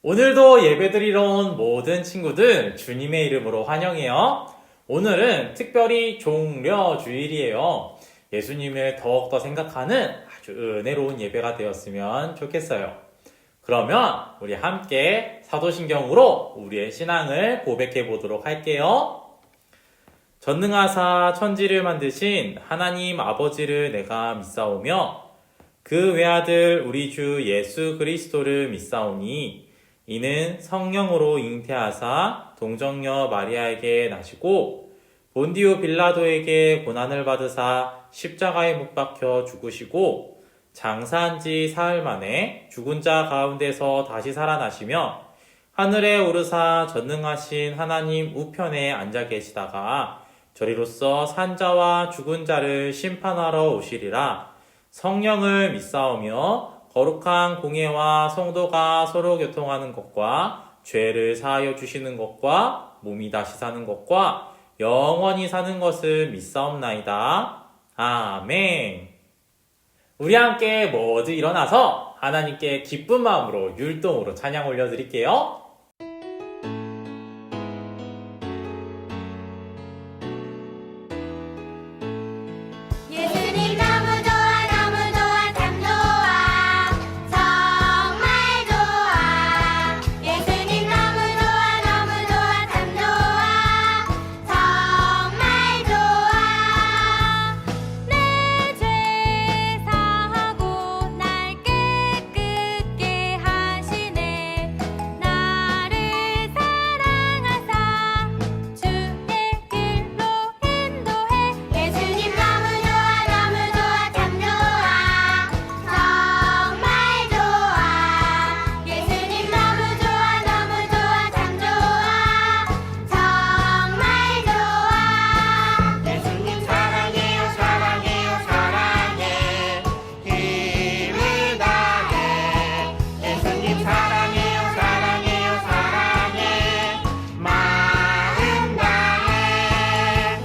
오늘도 예배드리러 온 모든 친구들 주님의 이름으로 환영해요. 오늘은 특별히 종려주일이에요. 예수님을 더욱더 생각하는 아주 은혜로운 예배가 되었으면 좋겠어요. 그러면 우리 함께 사도신경으로 우리의 신앙을 고백해 보도록 할게요. 전능하사 천지를 만드신 하나님 아버지를 내가 믿사오며 그 외아들 우리 주 예수 그리스도를 믿사오니 이는 성령으로 잉태하사 동정녀 마리아에게 나시고 본디오 빌라도에게 고난을 받으사 십자가에 못 박혀 죽으시고 장사한 지 사흘 만에 죽은 자 가운데서 다시 살아나시며 하늘에 오르사 전능하신 하나님 우편에 앉아 계시다가 저리로서 산자와 죽은 자를 심판하러 오시리라. 성령을 믿사오며 거룩한 공예와 성도가 서로 교통하는 것과 죄를 사하여 주시는 것과 몸이 다시 사는 것과 영원히 사는 것을 믿사옵나이다. 아멘. 우리 함께 모두 일어나서 하나님께 기쁜 마음으로 율동으로 찬양 올려드릴게요. 예수님 너무 좋아 너무 좋아 참 좋아 정말 좋아 예수님 너무 좋아 너무 좋아 참 좋아 정말 좋아 내 죄 사하고 날 깨끗게 하시네 나를 사랑하사 주의 길로 인도해 예수님 너무 좋아 너무 좋아 참 좋아 정말 좋아 예수님 너무 좋아 너무 좋아 참 좋아 정말 좋아 예수님 사랑해요 사랑해요 사랑해 힘을 다해 예수님 사랑해요 사랑해요 사랑해 마음 다해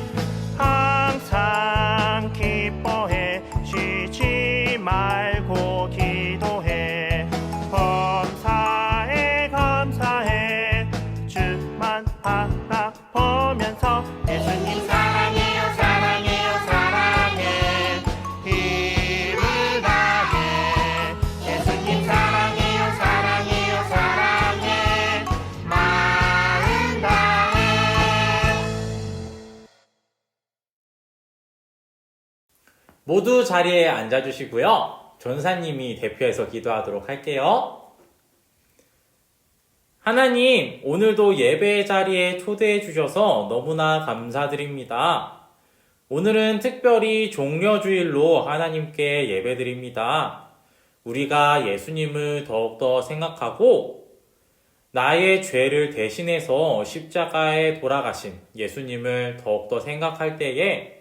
항상 기뻐해 쉬지 말고 기도해 범사에 감사해 주만 바라보면서 예수님 사랑해요 사랑해요 사랑해 힘을 다해 예수님 사랑해요 사랑해요 사랑해 마음 다해 모두 자리에 앉아주시고요. 전사님이 대표해서 기도하도록 할게요. 하나님, 오늘도 예배 자리에 초대해 주셔서 너무나 감사드립니다. 오늘은 특별히 종려주일로 하나님께 예배드립니다. 우리가 예수님을 더욱더 생각하고 나의 죄를 대신해서 십자가에 돌아가신 예수님을 더욱더 생각할 때에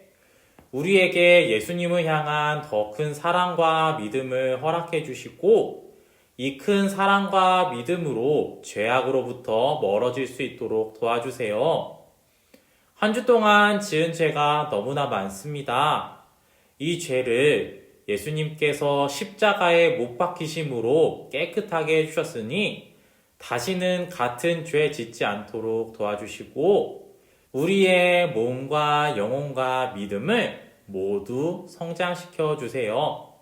우리에게 예수님을 향한 더 큰 사랑과 믿음을 허락해 주시고 이 큰 사랑과 믿음으로 죄악으로부터 멀어질 수 있도록 도와주세요. 한 주 동안 지은 죄가 너무나 많습니다. 이 죄를 예수님께서 십자가에 못 박히심으로 깨끗하게 해주셨으니 다시는 같은 죄 짓지 않도록 도와주시고 우리의 몸과 영혼과 믿음을 모두 성장시켜 주세요.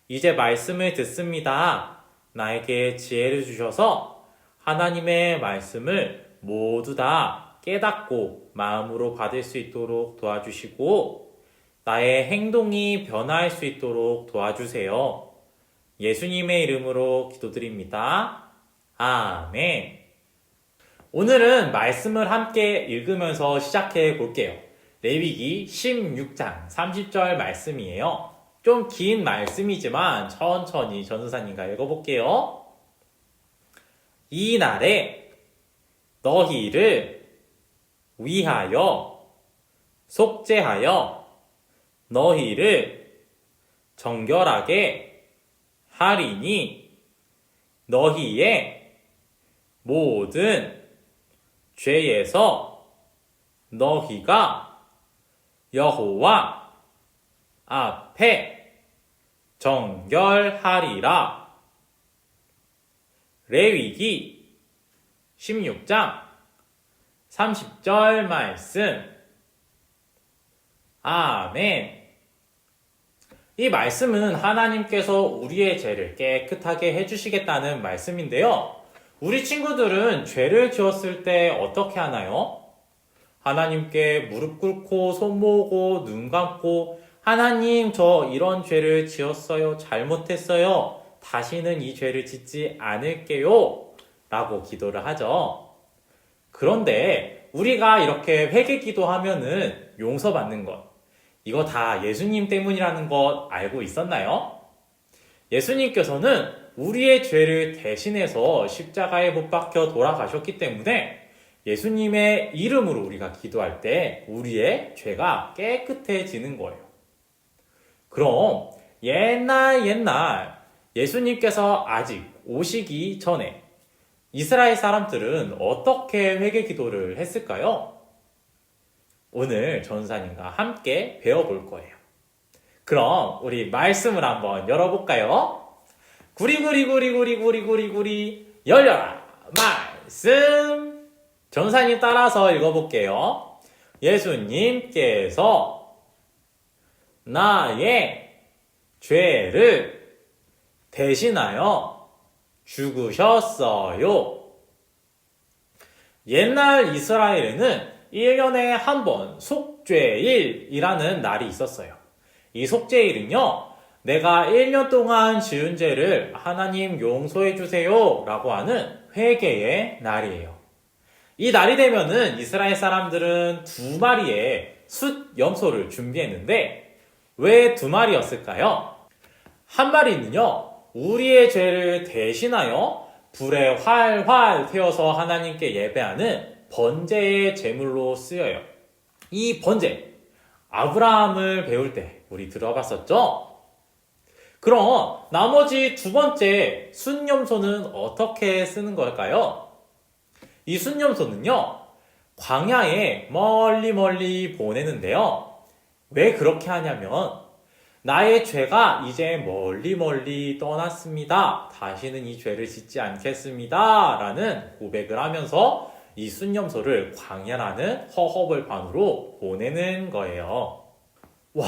이제 말씀을 듣습니다. 나에게 지혜를 주셔서 하나님의 말씀을 모두 다 깨닫고 마음으로 받을 수 있도록 도와주시고 나의 행동이 변화할 수 있도록 도와주세요. 예수님의 이름으로 기도드립니다. 아멘. 오늘은 말씀을 함께 읽으면서 시작해 볼게요. 레위기 16장 30절 말씀이에요. 좀 긴 말씀이지만 천천히 전도사님과 읽어볼게요. 이 날에 너희를 위하여 속죄하여 너희를 정결하게 하리니 너희의 모든 죄에서 너희가 여호와 앞에 정결하리라. 레위기 16장 30절 말씀. 아멘. 이 말씀은 하나님께서 우리의 죄를 깨끗하게 해주시겠다는 말씀인데요. 우리 친구들은 죄를 지었을 때 어떻게 하나요? 하나님께 무릎 꿇고 손 모으고 눈 감고 하나님 저 이런 죄를 지었어요. 잘못했어요. 다시는 이 죄를 짓지 않을게요. 라고 기도를 하죠. 그런데 우리가 이렇게 회개 기도하면은 용서받는 것, 이거 다 예수님 때문이라는 것 알고 있었나요? 예수님께서는 우리의 죄를 대신해서 십자가에 못 박혀 돌아가셨기 때문에 예수님의 이름으로 우리가 기도할 때 우리의 죄가 깨끗해지는 거예요. 그럼 옛날 예수님께서 아직 오시기 전에 이스라엘 사람들은 어떻게 회개 기도를 했을까요? 오늘 전사님과 함께 배워볼 거예요. 그럼 우리 말씀을 한번 열어볼까요? 구리구리 열려라 말씀. 전사님 따라서 읽어볼게요. 예수님께서 나의 죄를 대신하여 죽으셨어요. 옛날 이스라엘에는 1년에 한 번 속죄일이라는 날이 있었어요. 이 속죄일은요, 내가 1년 동안 지은 죄를 하나님 용서해 주세요 라고 하는 회개의 날이에요. 이 날이 되면은 이스라엘 사람들은 2마리의 숫 염소를 준비했는데 왜 2마리였을까요? 한 마리는요, 우리의 죄를 대신하여 불에 활활 태워서 하나님께 예배하는 번제의 제물로 쓰여요. 이 번제, 아브라함을 배울 때 우리 들어봤었죠? 그럼 나머지 2번째 순염소는 어떻게 쓰는 걸까요? 이 순염소는요, 광야에 멀리 보내는데요. 왜 그렇게 하냐면 나의 죄가 이제 멀리 떠났습니다. 다시는 이 죄를 짓지 않겠습니다. 라는 고백을 하면서 이 순염소를 광야라는 허허벌판으로 보내는 거예요. 와,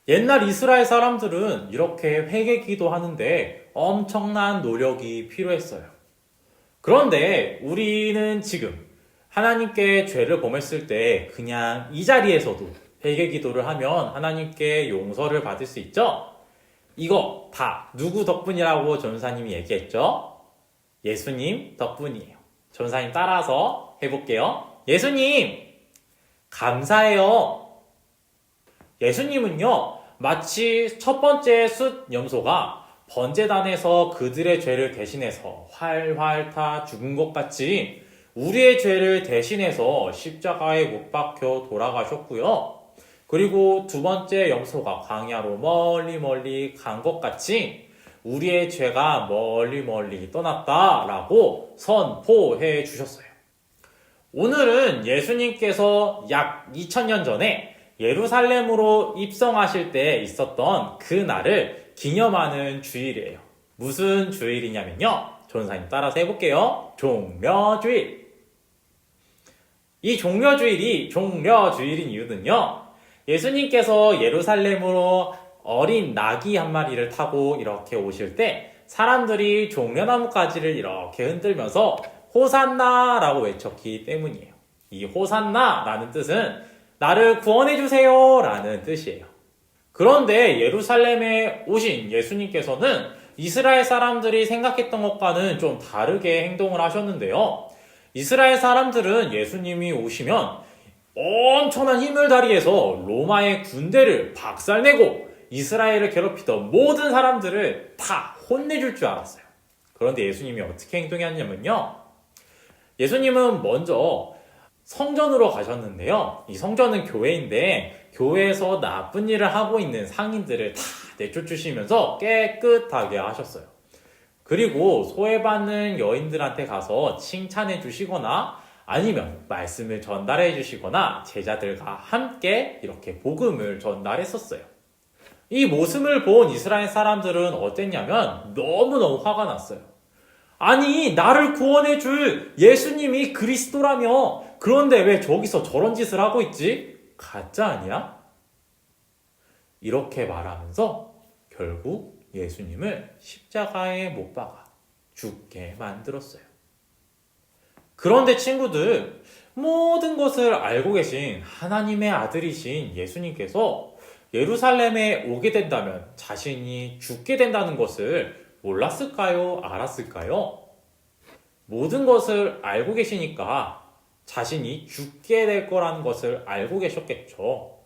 옛날 이스라엘 사람들은 이렇게 회개 기도하는데 엄청난 노력이 필요했어요. 그런데 우리는 지금 하나님께 죄를 범했을 때 그냥 이 자리에서도 회개 기도를 하면 하나님께 용서를 받을 수 있죠? 이거 다 누구 덕분이라고 전사님이 얘기했죠? 예수님 덕분이에요. 전사님 따라서 해볼게요. 예수님, 감사해요. 예수님은요, 마치 첫 번째 숫 염소가 번제단에서 그들의 죄를 대신해서 활활 타 죽은 것 같이 우리의 죄를 대신해서 십자가에 못 박혀 돌아가셨고요. 그리고 2번째 염소가 광야로 멀리 간 것 같이 우리의 죄가 멀리 떠났다라고 선포해 주셨어요. 오늘은 예수님께서 약 2000년 전에 예루살렘으로 입성하실 때 있었던 그 날을 기념하는 주일이에요. 무슨 주일이냐면요, 전사님 따라서 해볼게요. 종려주일. 이 종려주일이 종려주일인 이유는요, 예수님께서 예루살렘으로 어린 나귀 한 마리를 타고 이렇게 오실 때 사람들이 종려나무 가지를 이렇게 흔들면서 호산나라고 외쳤기 때문이에요. 이 호산나라는 뜻은 나를 구원해주세요 라는 뜻이에요. 그런데 예루살렘에 오신 예수님께서는 이스라엘 사람들이 생각했던 것과는 좀 다르게 행동을 하셨는데요. 이스라엘 사람들은 예수님이 오시면 엄청난 힘을 발휘해서 로마의 군대를 박살내고 이스라엘을 괴롭히던 모든 사람들을 다 혼내줄 줄 알았어요. 그런데 예수님이 어떻게 행동했냐면요, 예수님은 먼저 성전으로 가셨는데요. 이 성전은 교회인데 교회에서 나쁜 일을 하고 있는 상인들을 다 내쫓으시면서 깨끗하게 하셨어요. 그리고 소외받는 여인들한테 가서 칭찬해 주시거나 아니면 말씀을 전달해 주시거나 제자들과 함께 이렇게 복음을 전달했었어요. 이 모습을 본 이스라엘 사람들은 어땠냐면 너무너무 화가 났어요. 아니, 나를 구원해 줄 예수님이 그리스도라며. 그런데 왜 저기서 저런 짓을 하고 있지? 가짜 아니야? 이렇게 말하면서 결국 예수님을 십자가에 못 박아 죽게 만들었어요. 그런데 친구들, 모든 것을 알고 계신 하나님의 아들이신 예수님께서 예루살렘에 오게 된다면 자신이 죽게 된다는 것을 몰랐을까요? 알았을까요? 모든 것을 알고 계시니까 자신이 죽게 될 거라는 것을 알고 계셨겠죠.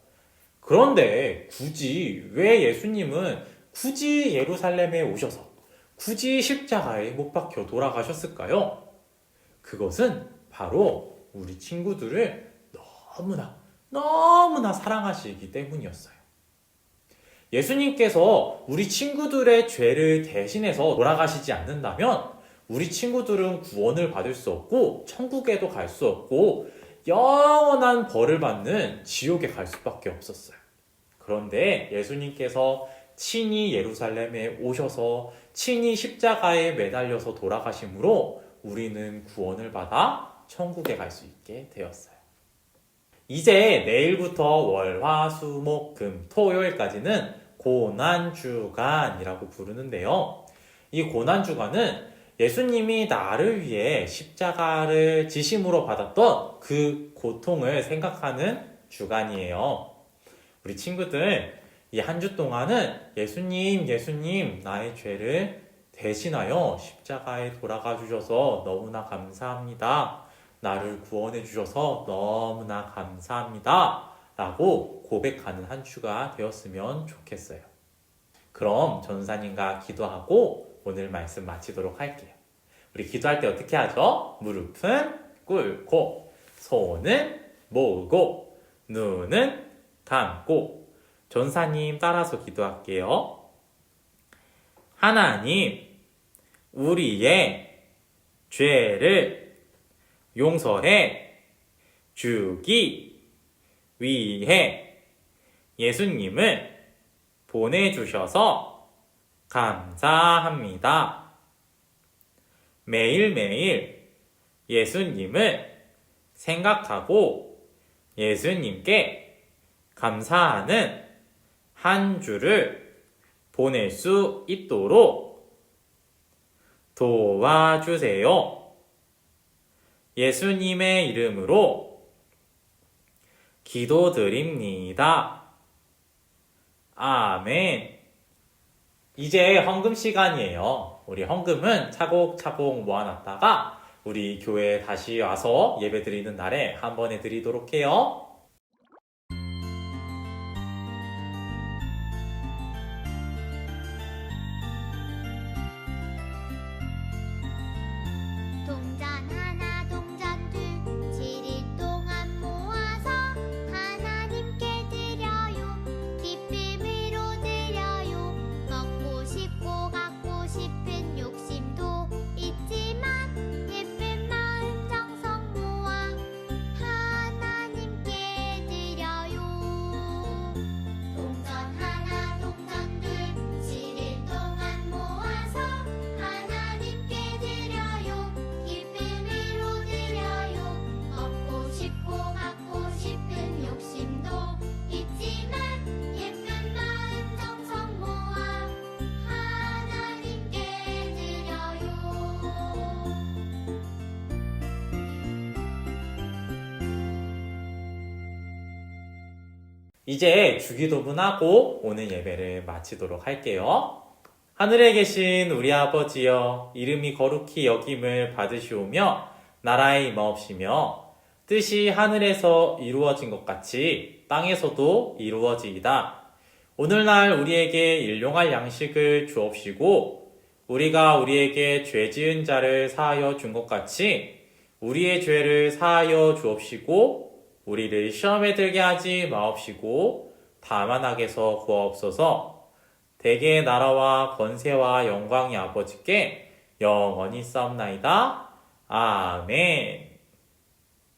그런데 굳이 왜 예수님은 굳이 예루살렘에 오셔서 굳이 십자가에 못 박혀 돌아가셨을까요? 그것은 바로 우리 친구들을 너무나 사랑하시기 때문이었어요. 예수님께서 우리 친구들의 죄를 대신해서 돌아가시지 않는다면 우리 친구들은 구원을 받을 수 없고 천국에도 갈 수 없고 영원한 벌을 받는 지옥에 갈 수밖에 없었어요. 그런데 예수님께서 친히 예루살렘에 오셔서 친히 십자가에 매달려서 돌아가심으로 우리는 구원을 받아 천국에 갈 수 있게 되었어요. 이제 내일부터 월, 화, 수, 목, 금, 토요일까지는 고난주간이라고 부르는데요. 이 고난주간은 예수님이 나를 위해 십자가를 지심으로 받았던 그 고통을 생각하는 주간이에요. 우리 친구들, 이 한 주 동안은 예수님, 나의 죄를 대신하여 십자가에 돌아가 주셔서 너무나 감사합니다. 나를 구원해 주셔서 너무나 감사합니다. 라고 고백하는 한 주가 되었으면 좋겠어요. 그럼 전사님과 기도하고 오늘 말씀 마치도록 할게요. 우리 기도할 때 어떻게 하죠? 무릎은 꿇고, 손은 모으고, 눈은 감고. 전사님 따라서 기도할게요. 하나님, 우리의 죄를 용서해 주기 위해 예수님을 보내주셔서 감사합니다. 매일매일 예수님을 생각하고 예수님께 감사하는 한 주를 보낼 수 있도록 도와주세요. 예수님의 이름으로 기도드립니다. 아멘. 이제 헌금 시간이에요. 우리 헌금은 차곡차곡 모아놨다가 우리 교회에 다시 와서 예배 드리는 날에 한 번에 드리도록 해요. 동전 하나 동전 둘 7일 동안 모아서 하나님께 드려요. 기쁨으로 드려요. 먹고 싶고 갖고 싶은 욕심도 있지만 예쁜 마음 정성 모아 하나님께 드려요. 동전 하나 동전 둘 7일 동안 모아서 하나님께 드려요. 기쁨으로 드려요. 먹고 싶고 갖고 싶은 욕심도 있지만 예쁜 마음 정성 모아 하나님께 드려요. 이제 주기도문하고 오늘 예배를 마치도록 할게요. 하늘에 계신 우리 아버지여, 이름이 거룩히 여김을 받으시오며 나라의 임하옵시며 뜻이 하늘에서 이루어진 것 같이 땅에서도 이루어지이다. 오늘날 우리에게 일용할 양식을 주옵시고 우리가 우리에게 죄 지은 자를 사하여 준 것 같이 우리의 죄를 사하여 주옵시고 우리를 시험에 들게 하지 마옵시고 다만 악에서 구하옵소서. 대개의 나라와 권세와 영광이 아버지께 영원히 싸움나이다. 아멘.